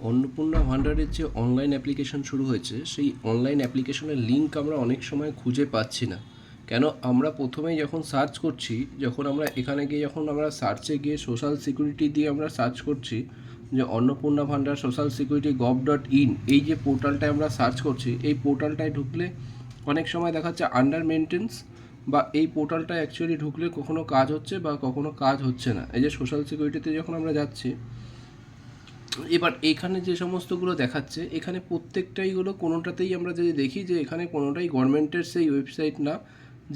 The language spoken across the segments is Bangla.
অন্নপূর্ণা ভান্ডারের যে অনলাইন অ্যাপ্লিকেশন শুরু হয়েছে, সেই অনলাইন অ্যাপ্লিকেশনের লিঙ্ক আমরা অনেক সময় খুঁজে পাচ্ছি না। কেন? আমরা প্রথমেই যখন সার্চ করছি, যখন আমরা এখানে গিয়ে যখন আমরা সার্চে গিয়ে সোশ্যাল সিকিউরিটি দিয়ে আমরা সার্চ করছি যে অন্নপূর্ণা ভান্ডার সোশ্যাল সিকিউরিটি gov.in, এই যে পোর্টালটায় আমরা সার্চ করছি, এই পোর্টালটায় ঢুকলে অনেক সময় দেখাচ্ছে আন্ডার মেনটেন্স, বা এই পোর্টালটায় অ্যাকচুয়ালি ঢুকলে কখনো কাজ হচ্ছে বা কখনো কাজ হচ্ছে না। এই যে সোশ্যাল সিকিউরিটিতে যখন আমরা যাচ্ছি, এবার এখানে যে সমস্তগুলো দেখাচ্ছে, এখানে প্রত্যেকটাইগুলো কোনোটাতেই আমরা যদি দেখি যে এখানে কোনোটাই গভর্নমেন্টের সেই ওয়েবসাইট না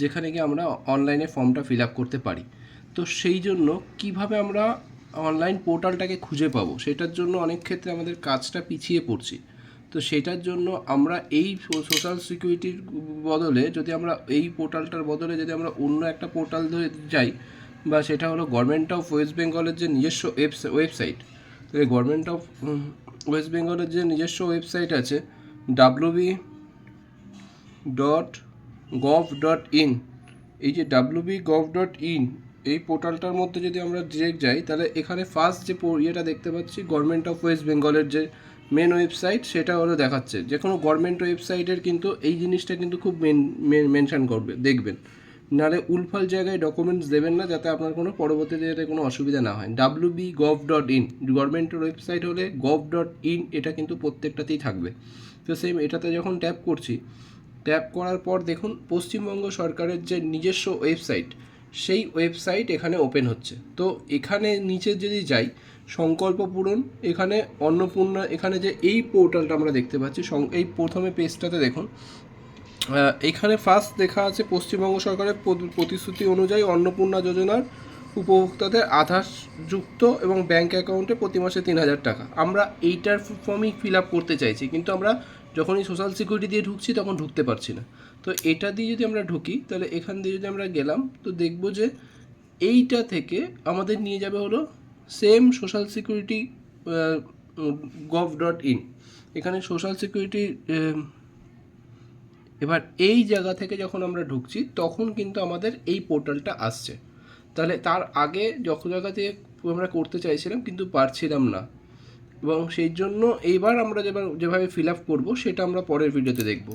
যেখানে গিয়ে আমরা অনলাইনে ফর্মটা ফিল আপ করতে পারি। তো সেই জন্য কিভাবে আমরা অনলাইন পোর্টালটাকে খুঁজে পাবো, সেটার জন্য অনেক ক্ষেত্রে আমাদের কাজটা পিছিয়ে পড়ছি। তো সেটার জন্য আমরা এই সোশ্যাল সিকিউরিটির বদলে যদি আমরা এই পোর্টালটার বদলে যদি আমরা অন্য একটা পোর্টাল ধরে যাই, বা সেটা হলো গভর্নমেন্ট অফ ওয়েস্ট বেঙ্গলের যে নিজস্ব ওয়েবসাইট। তো এই গভর্নমেন্ট অফ ওয়েস্ট বেঙ্গলের যে নিজস্ব ওয়েবসাইট আছে www.gov.in, এই যে www.gov.in, এই পোর্টালটার মধ্যে যদি আমরা ডিরেক্ট যাই, তাহলে এখানে ফার্স্ট যে ইয়েটা দেখতে পাচ্ছি গভর্নমেন্ট অফ ওয়েস্ট বেঙ্গলের যে মেন ওয়েবসাইট, সেটা হলো দেখাচ্ছে। যে কোনো গভর্নমেন্ট ওয়েবসাইটের কিন্তু এই জিনিসটা কিন্তু খুব মেনশান করবে, দেখবেন। নাহলে উলফাল জায়গায় ডকুমেন্টস দেবেন না, যাতে আপনার কোনো পরবর্তীতে যাতে কোনো অসুবিধা না হয়। www.gov.in গভর্নমেন্টের ওয়েবসাইট হলে gov.in এটা কিন্তু প্রত্যেকটাতেই থাকবে। তো সেম এটাতে যখন ট্যাপ করছি, ট্যাপ করার পর দেখুন পশ্চিমবঙ্গ সরকারের যে নিজস্ব ওয়েবসাইট, সেই ওয়েবসাইট এখানে ওপেন হচ্ছে। তো এখানে নিচে যদি যাই, সংকল্প পূরণ, এখানে অন্নপূর্ণা, এখানে যে এই পোর্টালটা আমরা দেখতে পাচ্ছি, এই প্রথমে পেজটাতে দেখুন, এখানে ফার্স্ট দেখা আছে পশ্চিমবঙ্গ সরকারের প্রতিশ্রুতি অনুযায়ী অন্নপূর্ণা যোজনার উপভোক্তাদের আধারযুক্ত এবং ব্যাঙ্ক অ্যাকাউন্টে প্রতি মাসে 3,000 টাকা। আমরা এইটার ফর্মই ফিল আপ করতে চাইছি, কিন্তু আমরা যখনই সোশ্যাল সিকিউরিটি দিয়ে ঢুকছি তখন ঢুকতে পারছি না। তো এটা দিয়ে যদি আমরা ঢুকি, তাহলে এখান দিয়ে যদি আমরা গেলাম, তো দেখব যে এইটা থেকে আমাদের নিয়ে যাবে হলো সেম সোশ্যাল সিকিউরিটি gov.in। এখানে সোশ্যাল সিকিউরিটি, এবার এই জায়গা থেকে যখন আমরা ঢুকছি তখন কিন্তু আমাদের এই পোর্টালটা আসছে। তাহলে তার আগে যখন জায়গাতে আমরা করতে চাইছিলাম কিন্তু পারছিলাম না, এবং সেই জন্য এইবার আমরা যেভাবে ফিল আপ করবো সেটা আমরা পরের ভিডিওতে দেখব।